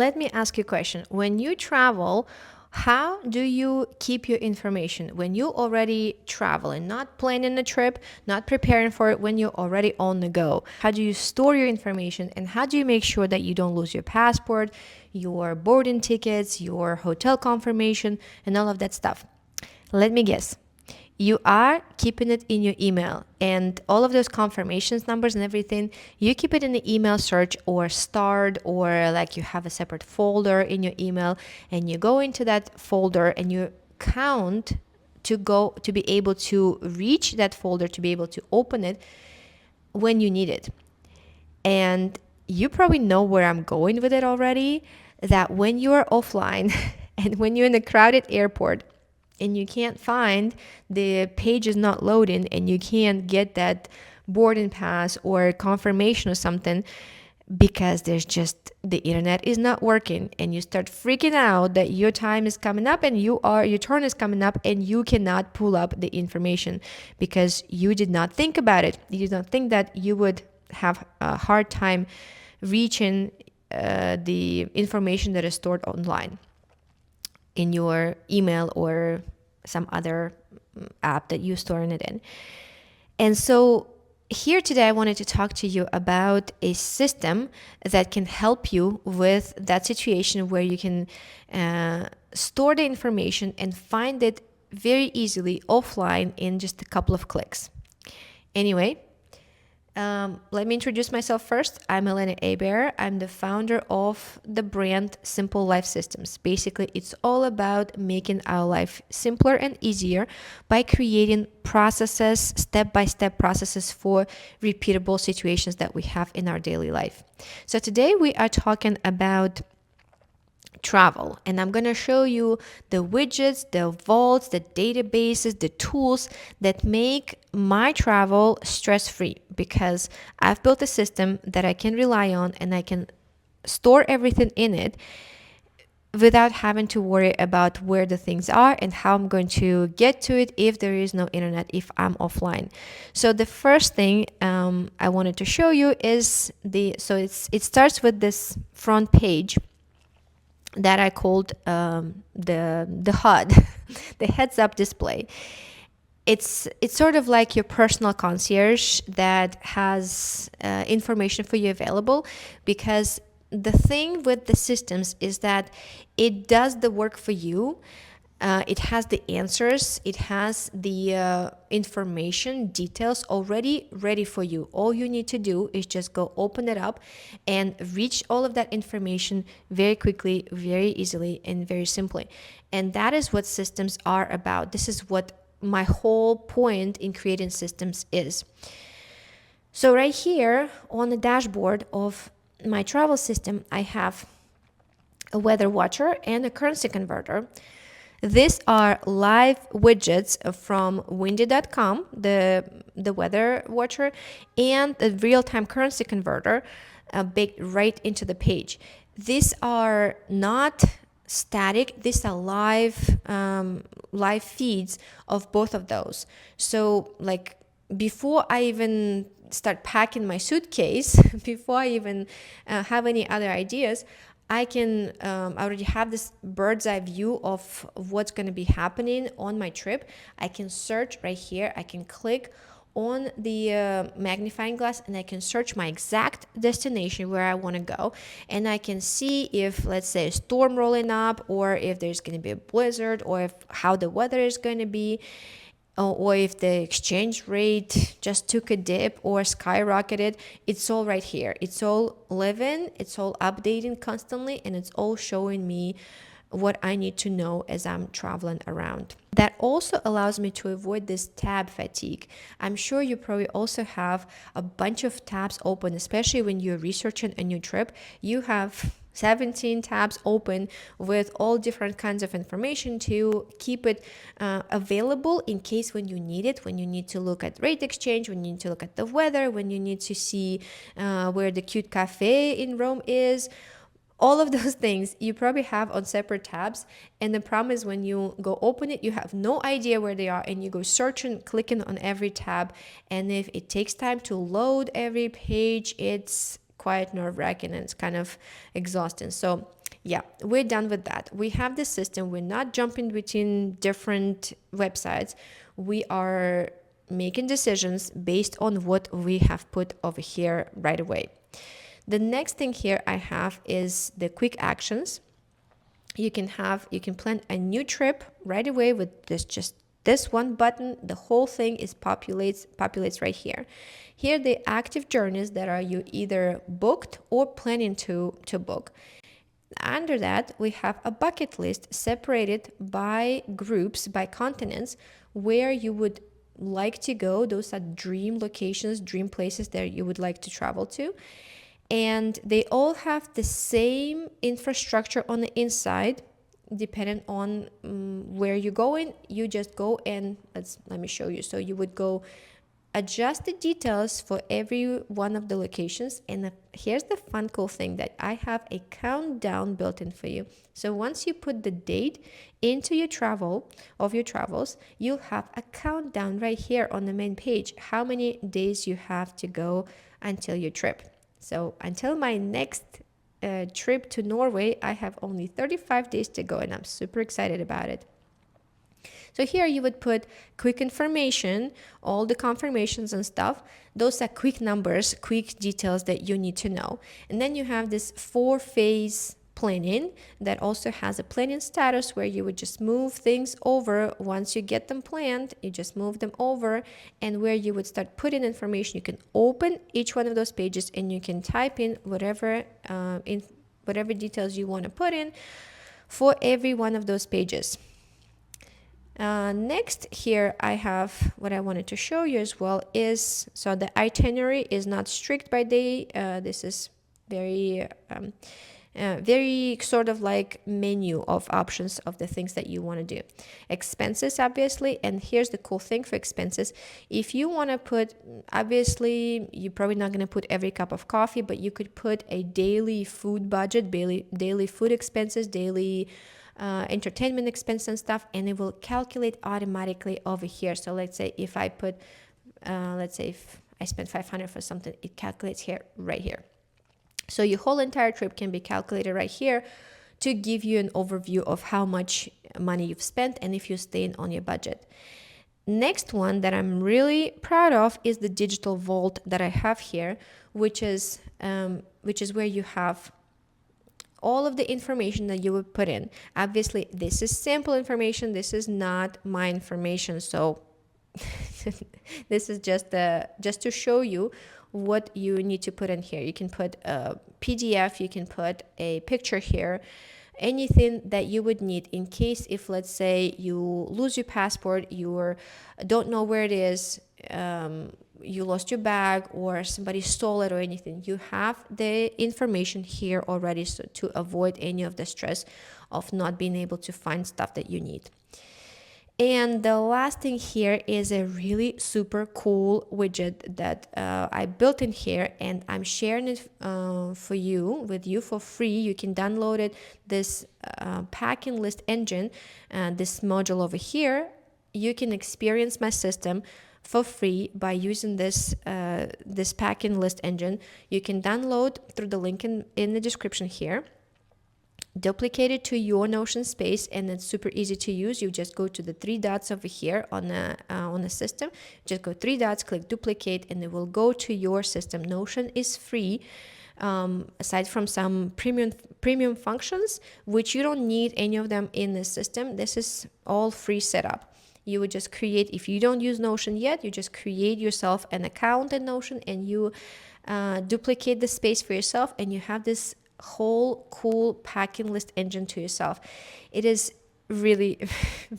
Let me ask you a question. When you travel, how do you keep your information when you already travel and not planning a trip, not preparing for it when you're already on the go? How do you store your information and how do you make sure that you don't lose your passport, your boarding tickets, your hotel confirmation, and all of that stuff? Let me guess. You are keeping it in your email, and all of those confirmations numbers and everything, you keep it in the email search or starred, or like you have a separate folder in your email, and you go into that folder and you count to be able to reach that folder, to be able to open it when you need it. And you probably know where I'm going with it already, that when you are offline and when you're in a crowded airport and you can't find, the page is not loading and you can't get that boarding pass or confirmation or something because there's just the internet is not working, and you start freaking out that your time is coming up and your turn is coming up and you cannot pull up the information because you did not think about it. You did not think that you would have a hard time reaching the information that is stored online in your email or some other app that you're storing it in. And so here today, I wanted to talk to you about a system that can help you with that situation where you can store the information and find it very easily offline in just a couple of clicks. Anyway, let me introduce myself first. I'm Elena Abear. I'm the founder of the brand Simple Life Systems. Basically, it's all about making our life simpler and easier by creating processes, step-by-step processes for repeatable situations that we have in our daily life. So today we are talking about travel, and I'm going to show you the widgets, the vaults, the databases, the tools that make my travel stress-free, because I've built a system that I can rely on and I can store everything in it without having to worry about where the things are and how I'm going to get to it if there is no internet, if I'm offline. So the first thing I wanted to show you is it starts with this front page that I called the HUD, the heads-up display. It's sort of like your personal concierge that has information for you available, because the thing with the systems is that it does the work for you. It has the answers, it has the information, details already ready for you. All you need to do is just go open it up and reach all of that information very quickly, very easily, and very simply. And that is what systems are about. This is what my whole point in creating systems is. So right here on the dashboard of my travel system, I have a weather watcher and a currency converter. These are live widgets from windy.com, the weather watcher, and the real-time currency converter baked right into the page. These are not static, these are live feeds of both of those. So like before I even start packing my suitcase, before I even have any other ideas, I can already have this bird's eye view of what's going to be happening on my trip. I can search right here. I can click on the magnifying glass and I can search my exact destination where I want to go. And I can see if, let's say, a storm rolling up, or if there's going to be a blizzard, or how the weather is going to be, or if the exchange rate just took a dip or skyrocketed. It's all right here. It's all living, it's all updating constantly, and it's all showing me what I need to know as I'm traveling around. That also allows me to avoid this tab fatigue. I'm sure you probably also have a bunch of tabs open, especially when you're researching a new trip. You have 17 tabs open with all different kinds of information to keep it available in case when you need it, when you need to look at rate exchange, when you need to look at the weather, when you need to see where the cute cafe in Rome is. All of those things you probably have on separate tabs, and the problem is when you go open it, you have no idea where they are, and you go searching, clicking on every tab, and if it takes time to load every page, it's quite nerve-wracking and it's kind of exhausting. So Yeah, we're done with that. We have the system. We're not jumping between different websites. We are making decisions based on what we have put over here right away. The next thing here I have is the quick actions. You can plan a new trip right away with this one button. The whole thing is populates right here. Here the active journeys that are you either booked or planning to book. Under that, we have a bucket list separated by groups, by continents, where you would like to go. Those are dream locations, dream places that you would like to travel to. And they all have the same infrastructure on the inside, depending on where you're going. You just go and let me show you. So you would go adjust the details for every one of the locations. And here's the fun, cool thing that I have a countdown built in for you. So once you put the date into your travels, you'll have a countdown right here on the main page, how many days you have to go until your trip. So until my next trip to Norway, I have only 35 days to go, and I'm super excited about it. So here you would put quick information, all the confirmations and stuff. Those are quick numbers, quick details that you need to know. And then you have this 4-phase planning that also has a planning status where you would just move things over. Once you get them planned, you just move them over, and where you would start putting information. You can open each one of those pages and you can type in whatever details you want to put in for every one of those pages. Next here I have what I wanted to show you as well is, so the itinerary is not strict by day. This is very sort of like menu of options of the things that you want to do. Expenses, obviously, and here's the cool thing for expenses. If you want to put, obviously you're probably not going to put every cup of coffee, but you could put a daily food budget, daily food expenses, daily entertainment expense and stuff, and it will calculate automatically over here. So let's say if I put if I spent 500 for something, it calculates here, right here. So your whole entire trip can be calculated right here to give you an overview of how much money you've spent and if you're staying on your budget. Next one that I'm really proud of is the digital vault that I have here, which is where you have all of the information that you would put in. Obviously, this is sample information. This is not my information. So this is just to show you what you need to put in here. You can put a PDF, you can put a picture here, anything that you would need in case if, let's say, you lose your passport, you don't know where it is, you lost your bag or somebody stole it or anything. You have the information here already, so to avoid any of the stress of not being able to find stuff that you need. And the last thing here is a really super cool widget that I built in here, and I'm sharing it with you for free. You can download it, this packing list engine, this module over here. You can experience my system for free by using this packing list engine. You can download through the link in the description here, duplicate it to your Notion space, and it's super easy to use. You just go to the 3 dots over here on the system, just go 3 dots, click duplicate, and it will go to your system. Notion is free, aside from some premium functions, which you don't need any of them in the system. This is all free setup. You would just create, if you don't use Notion yet, you just create yourself an account in Notion, and you duplicate the space for yourself, and you have this whole cool packing list engine to yourself. It is really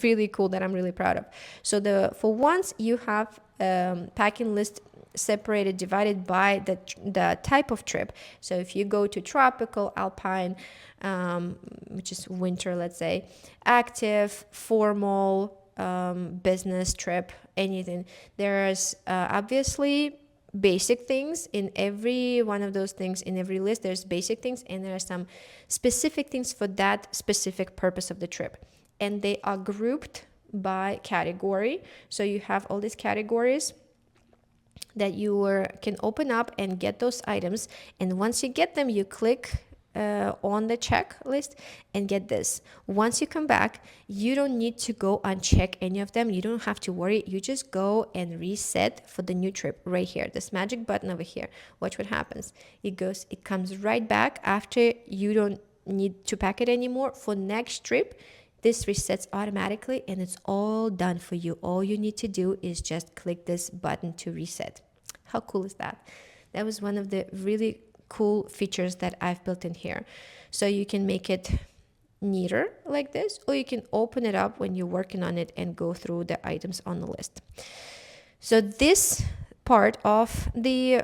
really cool, that I'm really proud of. So for once you have packing list separated, divided by the type of trip. So if you go to tropical, alpine, which is winter, let's say, active, formal, business trip, anything, there's obviously basic things in every one of those things. In every list there's basic things, and there are some specific things for that specific purpose of the trip, and they are grouped by category. So you have all these categories that you can open up and get those items, and once you get them, you click on the checklist. And get this, once you come back, you don't need to go uncheck any of them. You don't have to worry. You just go and reset for the new trip right here, this magic button over here. Watch what happens. It comes right back after you don't need to pack it anymore. For next trip, this resets automatically and it's all done for you. All you need to do is just click this button to reset. How cool is that? That was one of the really cool features that I've built in here. So you can make it neater like this, or you can open it up when you're working on it and go through the items on the list. So this part of the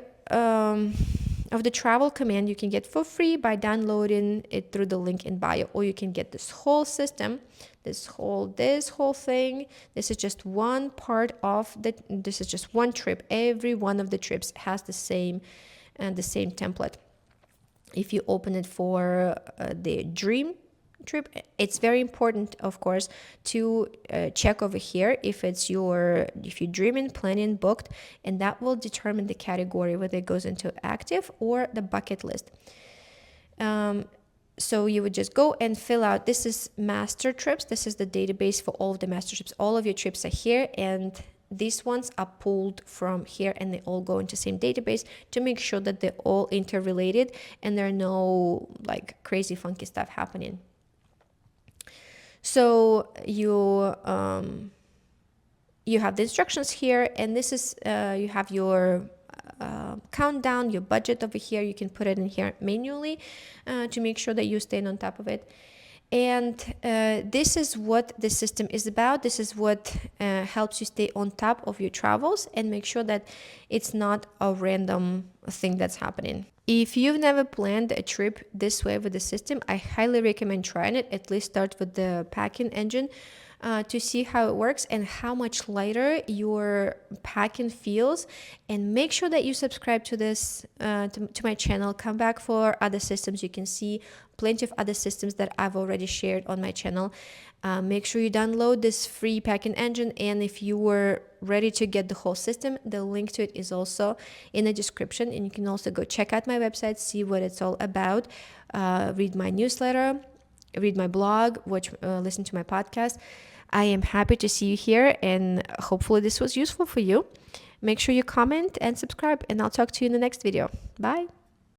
travel command you can get for free by downloading it through the link in bio, or you can get this whole system, this whole thing. This is just one part of this is just one trip. Every one of the trips has the same template. If you open it for the dream trip, it's very important, of course, to check over here if you dreaming, planning, booked, and that will determine the category whether it goes into active or the bucket list. So you would just go and fill out, this is master trips. This is the database for all of the master trips. All of your trips are here, and these ones are pulled from here, and they all go into the same database to make sure that they're all interrelated and there are no like crazy funky stuff happening. So you have the instructions here, and this is you have your countdown, your budget over here. You can put it in here manually to make sure that you're staying on top of it. And this is what the system is about. This is what helps you stay on top of your travels and make sure that it's not a random thing that's happening. If you've never planned a trip this way with the system, I highly recommend trying it. At least start with the packing engine to see how it works and how much lighter your packing feels. And make sure that you subscribe to this to my channel. Come back for other systems. You can see plenty of other systems that I've already shared on my channel. Make sure you download this free packing engine, and if you were ready to get the whole system, the link to it is also in the description, and you can also go check out my website, see what it's all about, read my newsletter, read my blog, listen to my podcast. I am happy to see you here, and hopefully this was useful for you. Make sure you comment and subscribe, and I'll talk to you in the next video. Bye.